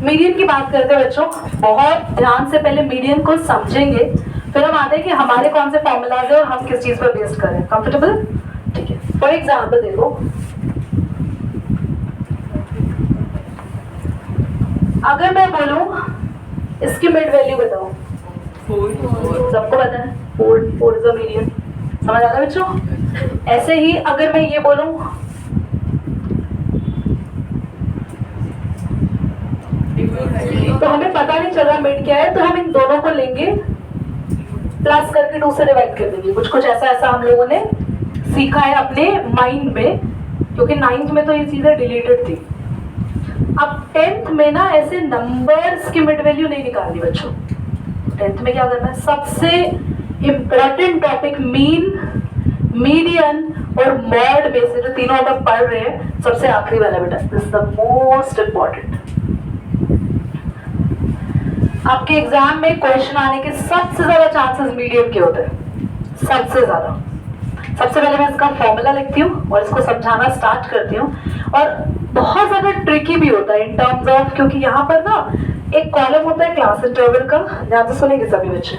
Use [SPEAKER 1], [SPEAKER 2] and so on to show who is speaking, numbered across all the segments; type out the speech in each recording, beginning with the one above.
[SPEAKER 1] Median की बात करते हैं बच्चों, बहुत ध्यान से पहले मीडियन को समझेंगे, फिर हम आते हैं कि हमारे कौन से फॉर्मूलाज है और हम किस चीज पर बेस्ड करें। कंफर्टेबल? ठीक है। फॉर एग्जाम्पल देखो, अगर मैं बोलूं इसकी मिड वैल्यू बताओ, सबको पता है 4 इज अ मीडियन, समझ आ रहा है बच्चों? ऐसे ही अगर मैं ये बोलूं तो हमें पता नहीं चल रहा मिड क्या है, तो हम इन दोनों को लेंगे प्लस करके 2 से डिवाइड कर देंगे। कुछ कुछ ऐसा ऐसा हम लोगों ने सीखा है अपने माइंड में, क्योंकि 9th में तो ये चीजें डिलीटेड थी। अब 10th में ना ऐसे नंबर्स की मिड वैल्यू नहीं निकालनी बच्चों। 10th में क्या करना है, सबसे इंपॉर्टेंट टॉपिक मीन, मीडियन और मॉड में से जो तीनों हम पढ़ रहे हैं, सबसे आखिरी वाला बेटा, this is the most important. आपके एग्जाम में क्वेश्चन आने के सबसे ज्यादा चांसेस मीडियन के होते हैं, सबसे ज्यादा। सबसे पहले मैं इसका फॉर्मूला लिखती हूँ और इसको समझाना स्टार्ट करती हूँ। और बहुत ज्यादा ट्रिकी भी होता है इन टर्म्स ऑफ, क्योंकि यहाँ पर ना एक कॉलम होता है क्लास इंटरवल का, ध्यान से सुनेंगे सभी बच्चे।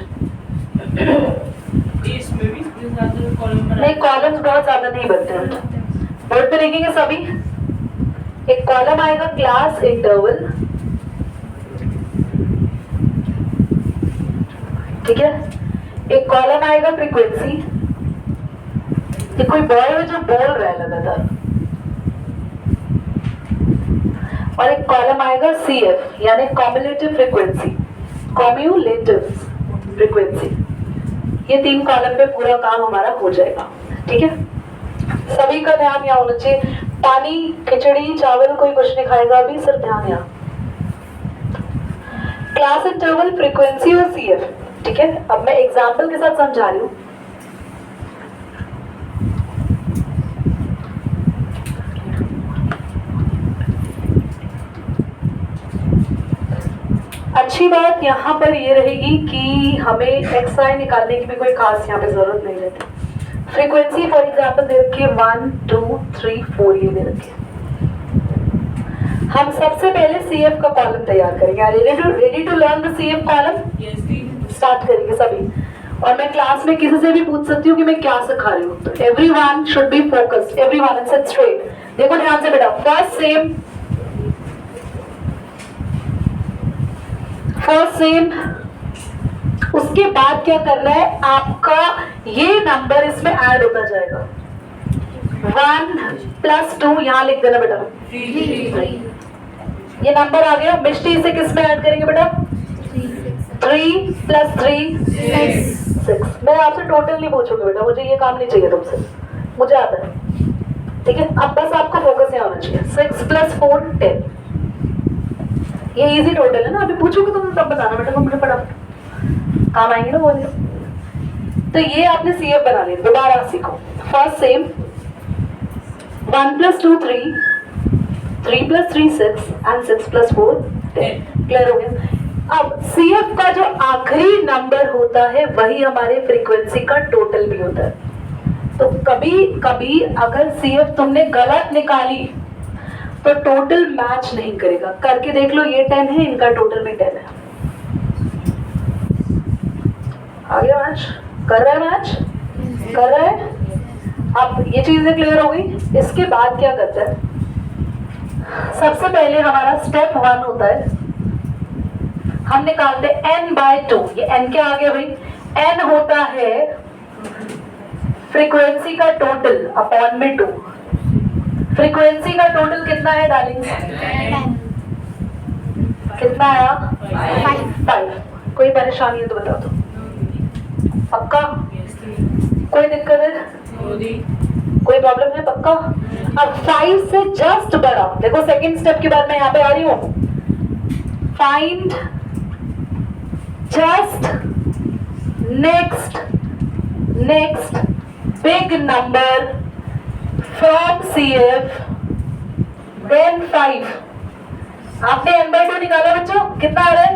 [SPEAKER 1] नहीं, कॉलम्स बहुत ज्यादा नहीं बनते हैं, बोर्ड पे लिखेंगे सभी। एक कॉलम आएगा क्लास इंटरवल, ठीक है। एक कॉलम आएगा फ्रीक्वेंसी, ये कोई बॉय है जो बोल रहा है लगातार, और एक कॉलम आएगा CF यानी कॉम्युलेटिव फ्रीक्वेंसी, कॉम्युलेटिव फ्रीक्वेंसी। ये 3 कॉलम पे पूरा काम हमारा हो जाएगा, ठीक है। सभी का ध्यान यहाँ होना चाहिए। पानी, खिचड़ी, चावल कोई कुछ नहीं खाएगा अभी, सिर्फ ध्यान यहाँ। क्लास इंटरवल, फ्रीक्वेंसी और CF, ठीक है। अब मैं एग्जाम्पल के साथ समझा रही हूँ। अच्छी बात यहाँ पर ये रहेगी कि हमें XI निकालने की भी कोई खास यहाँ पे जरूरत नहीं रहती। फ्रीक्वेंसी फॉर एग्जाम्पल दे रखी है 1 2 3 4, ये दे रखी है। हम सबसे पहले CF का कॉलम तैयार करेंगे। Ready to learn the CF column? Start करेंगे सभी। और मैं क्लास में किसी से भी पूछ सकती हूँ कि मैं क्या सिखा रही हूँ, तो everyone should be focused, everyone and sit straight. देखो ध्यान से बेटा, फर्स्ट सेम, उसके बाद क्या करना है, आपका ये नंबर इसमें ऐड होता जाएगा। 1 + 2 यहाँ लिख देना बेटा, 3। ये नंबर आ गया। मिष्टी इसे किस में ऐड करेंगे बेटा? 3 + 3 6। मैं आपसे टोटल नहीं पूछूंगी बेटा, मुझे ये काम नहीं चाहिए तुमसे, मुझे आता है, ठीक है। अब बस आपका फोकस यहाँ होना चाहिए। 6 + 4 10। ये इजी टोटल है ना, अभी पूछोगे तुम तब बताना बेटा, मुझे पढ़ा काम आएंगे ना बोलिए। तो ये आपने CF बना लिया। दोबारा सीखो, फर्स्ट सेम, 1 + 2 3, 3 + 3 6 एंड 6 + 4 10। क्लियर हो गया? अब CF का जो आखिरी नंबर होता है वही हमारे फ्रीक्वेंसी का टोटल भी होता है। तो कभी कभी अगर CF तुमने गलत निकाली तो टोटल मैच नहीं करेगा। करके देख लो, ये 10 है, इनका टोटल भी 10 है। आ गया मैच? कर रहा है मैच? कर रहा है? अब ये चीजें क्लियर हो गई। इसके बाद क्या करते हैं, सबसे पहले हमारा स्टेप 1 होता है, हम निकालते n/2। ये n क्या आ गया भाई? n होता है फ्रीक्वेंसी का टोटल अपॉन में 2। फ्रीक्वेंसी का टोटल कितना है डार्लिंग? कितना आया? 5। कोई परेशानी है तो बताओ तो। पक्का? कोई दिक्कत है? कोई प्रॉब्लम है? पक्का? अब 5 से जस्ट बड़ा, देखो सेकंड स्टेप के बाद मैं यहाँ पे आ रही हूँ। Find just next big number from CF then 5। आपने n/2 निकाला बच्चों, कितना आ रहा है?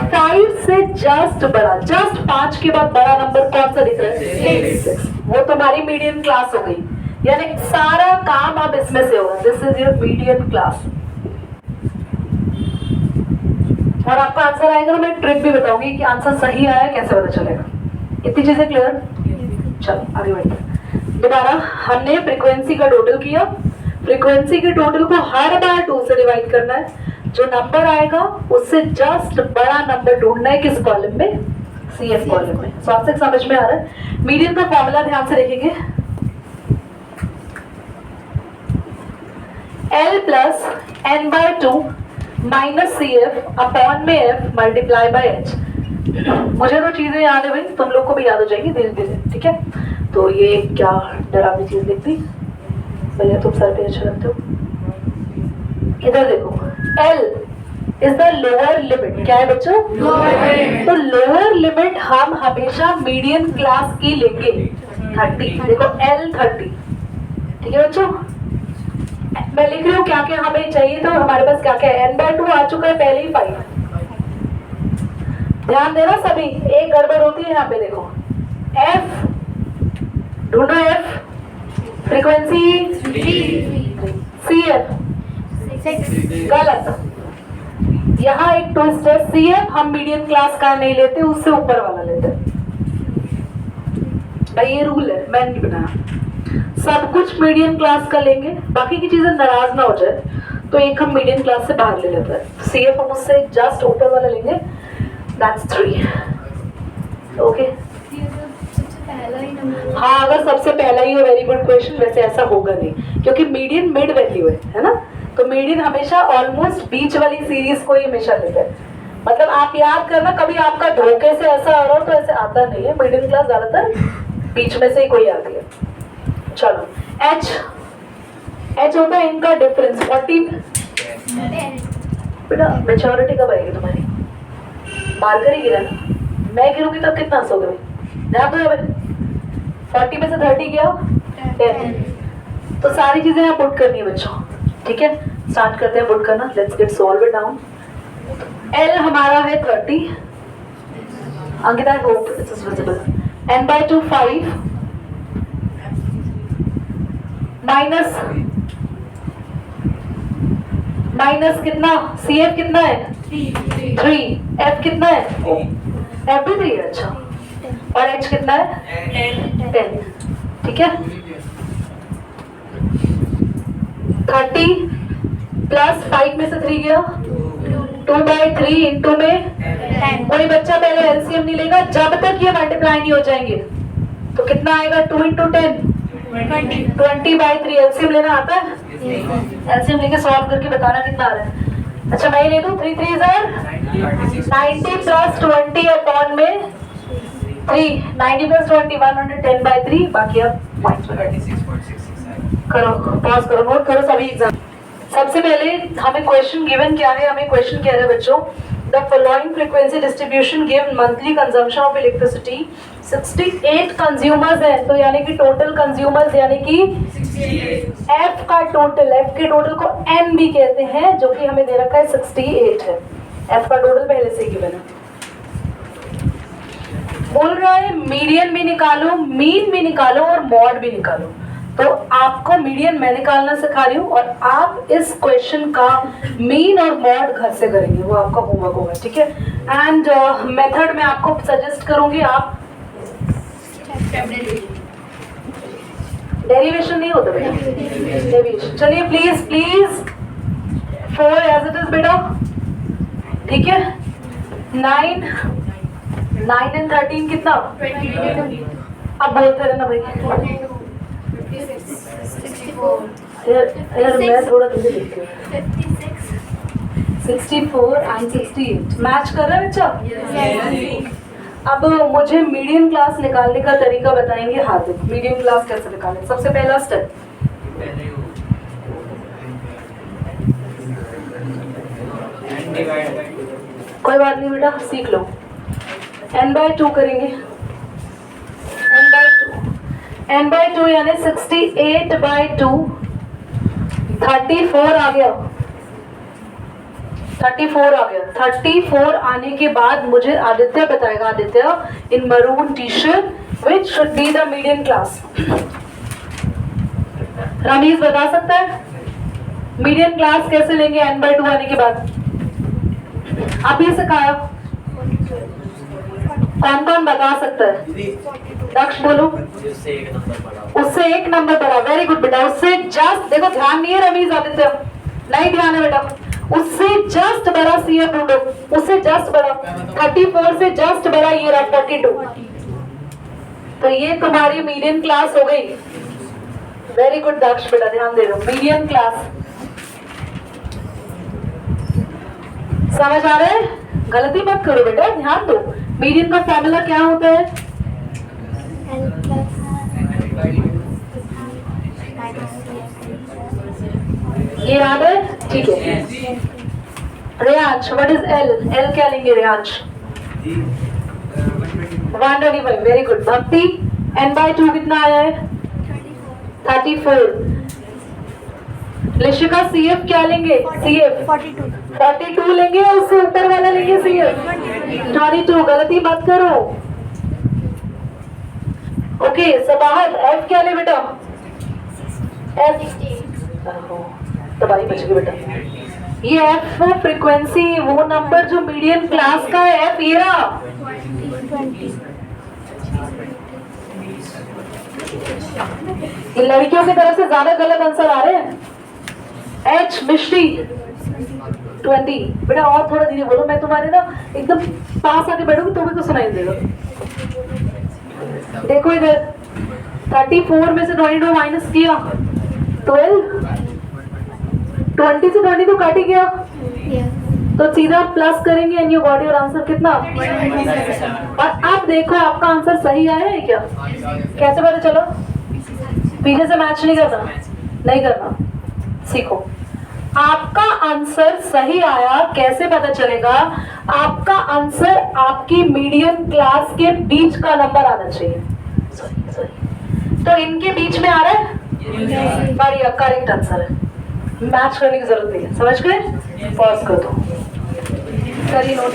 [SPEAKER 1] 5 से जस्ट बड़ा, जस्ट 5 के बाद बड़ा नंबर कौन सा दिख रहा है? 6। वो तुम्हारी मीडियन क्लास हो गई, यानी सारा काम अब इसमें से होगा। This is your median class. और आपका आंसर आएगा ना, मैं ट्रिक भी बताऊंगी कि आंसर सही आया कैसे पता चलेगा। इतनी चीजें क्लियर? चलो आगे बढ़ते हैं। दोबारा हमने फ्रीक्वेंसी का टोटल किया। फ्रीक्वेंसी के टोटल को हर बार 2 से डिवाइड करना है। जो नंबर आएगा उससे जस्ट बड़ा नंबर ढूंढना है। किस कॉलम में? CF कॉलम में। आप तक समझ में आ रहा है? मीडियन का फॉर्मूला ध्यान से देखेंगे। L plus n/2 minus CF upon में F मल्टीप्लाई बाय H। मुझे तो चीजें याद है भाई, तुम लोग को भी याद हो जाएगी धीरे धीरे, ठीक है? तो ये क्या डरावनी चीज दिखती भैया, तुम सर पे अच्छे लगते हो। इधर देखो, L is the lower limit. क्या है बच्चों? तो लोअर लिमिट हम हमेशा मीडियन क्लास की लेंगे 30। देखो L 30, ठीक है बच्चों? मैं लिख रही हूँ क्या क्या हमें चाहिए, तो हमारे पास क्या क्या है। n/2 आ चुका है पहले ही 5। ध्यान देना सभी, एक गड़बड़ होती है यहाँ पे। देखो F ढूंढो, F फ्रीक्वेंसी CF गलत। यहाँ एक ट्विस्ट है, CF हम मीडियम क्लास का नहीं लेते, उससे ऊपर वाला लेते भाई। ये रूल है, मैं नहीं बनाया। सब कुछ मीडियम क्लास का लेंगे, बाकी की चीजें नाराज ना हो जाए तो एक हम मीडियम क्लास से बाहर ले लेते हैं। CF हम उससे जस्ट ऊपर वाला लेंगे, दैट्स 3। ओके हाँ, अगर सबसे पहला ही हो, वेरी गुड क्वेश्चन। वैसे ऐसा होगा नहीं, क्योंकि मीडियन मिड वैल्यू है ना? तो मीडियन हमेशा ऑलमोस्ट बीच वाली सीरीज को ही हमेशा लेते हैं। मतलब आप याद करना, कभी आपका धोखे से ऐसा आ रहा हो तो ऐसे आता नहीं है। मीडियम क्लास ज्यादातर बीच में से ही कोई आती है। चलो H होता है इनका डिफरेंस 40। बेटा मेच्योरिटी कब आएगी तुम्हारी? मार्कर ही गिरा ना, मैं गिरूंगी तब कितना हंसोगे भाई? ध्यान दो, 40 में से 30 गया 10। तो सारी चीजें यहाँ पुट करनी है बच्चों, ठीक है? स्टार्ट करते हैं पुट करना। Let's get solve it down. L हमारा है 30। Ankita, I hope this is visible. n/2 5 minus कितना? CF कितना है? 3। F कितना है? F भी 3 है। अच्छा, और H कितना है? 10। ठीक है? 30 प्लस 5 में से 3 गया 2/3 इंटू में 10। कोई बच्चा पहले एलसीएम नहीं लेगा जब तक ये मल्टीप्लाई नहीं हो जाएंगे। तो कितना आएगा? 2 इंटू 10 20/3। एलसीएम लेना आता है? एलसीएम लेके सॉल्व करके बताना कितना आ रहा है। अच्छा मैं ले दूं 3 3 90 प्लस 20 अपॉन में 3 90 प्लस 20 110/3। बाकी अब करो, पॉज करो, नोट करो सभी एग्जाम। सबसे पहले हमें क्वेश्चन गिवन क्या है? हमें क्वेश्चन कह रहे हैं बच्चों, the following frequency distribution give monthly consumption of electricity 68 consumers है। तो यानी कि टोटल कंज्यूमर्स यानी कि 68। एफ का टोटल, एफ के टोटल को एन भी कहते हैं, जो कि हमें दे रखा है 68 है। एफ का टोटल पहले से गिवन है। बोल रहा है मीडियन भी निकालो, मीन भी निकालो और मॉड भी निकालो। तो आपको मीडियन मैं निकालना सिखा रही हूँ और आप इस क्वेश्चन का मीन और मॉड घर से करेंगे, वो आपका होमवर्क होगा, ठीक है? एंड मेथड मैं आपको सजेस्ट करूंगी, आप डेरिवेशन नहीं होता बेटा, डेरिवेशन। चलिए please please 4 as it is बेटा, ठीक है? 9 एंड 13 कितना? अब बोलते रहना भाई। यार मैं थोड़ा तुझे लिख रही हूँ। 64 एंड 68 मैच कर रहा है बच्चा? अब मुझे मीडियम क्लास निकालने का तरीका बताएंगे हार्दिक। मीडियम क्लास कैसे निकालें? सबसे पहला स्टेप, कोई बात नहीं बेटा, सीख लो। n/2 करेंगे, n/2 यानी 68/2 34 आ गया। 34 आ गया। 34 आने के बाद मुझे आदित्य बताएगा, Aditya in maroon T shirt which should be the medium class. Ramiz बता सकता है मीडियम क्लास कैसे लेंगे n/2 आने के बाद? अभी सिखाया, कौन कौन बता सकता है? दक्ष बोलो। उससे एक नंबर बड़ा, वेरी गुड बेटा। उससे जस्ट, देखो ध्यान नहीं है रमीज आदित्य, नहीं ध्यान है बेटा। उससे जस्ट बड़ा सीएफ ढूंढो, उससे जस्ट बड़ा। 34 से जस्ट बड़ा ये रहा 42। तो ये तुम्हारी मीडियम क्लास हो गई। वेरी गुड दक्ष बेटा, ध्यान दे रहे हो, मीडियम क्लास। समझ आ रहा है? गलती मत करो बेटा, ध्यान दो। मीडियन का फॉर्मूला क्या होता है? ये याद है? ठीक है। Reyansh, what is L? L क्या लेंगे रेयांश? 125, very good. भक्ति, n/2 कितना आया है? 34। लिशिका CF क्या लेंगे? CF 42 लेंगे, उससे ऊपर वाला लेंगे CF 22। गलती मत करो। ओके, सबाहत F क्या ले बेटा? F तो भाई बच गई बेटा। ये F फ्रीक्वेंसी, वो नंबर जो मीडियम क्लास का है, F ये रहा। लड़कियों की तरफ से ज्यादा गलत आंसर आ रहे हैं। H मिश्री 20। बेटा और थोड़ा धीरे बोलो, मैं तुम्हारे ना एकदम पास आके बैठूंगी तो भी कुछ सुनाई देगा। देखो इधर 34 में से 22 माइनस किया 12, 20 से 22 काट ही गया, तो सीधा प्लस करेंगे and you got your answer कितना? और अब देखो आपका आंसर सही आया है क्या? कैसे पता चलो? पीछे से मैच नहीं करना, नहीं करना, सीखो। आपका आंसर सही आया कैसे पता चलेगा? आपका आंसर आपकी मीडियम क्लास के बीच का नंबर आना चाहिए। तो इनके बीच में आ रहा है, बढ़िया, करेक्ट आंसर है। मैच करने की जरूरत नहीं है, समझ गए? पॉज कर दो, करिए नोट।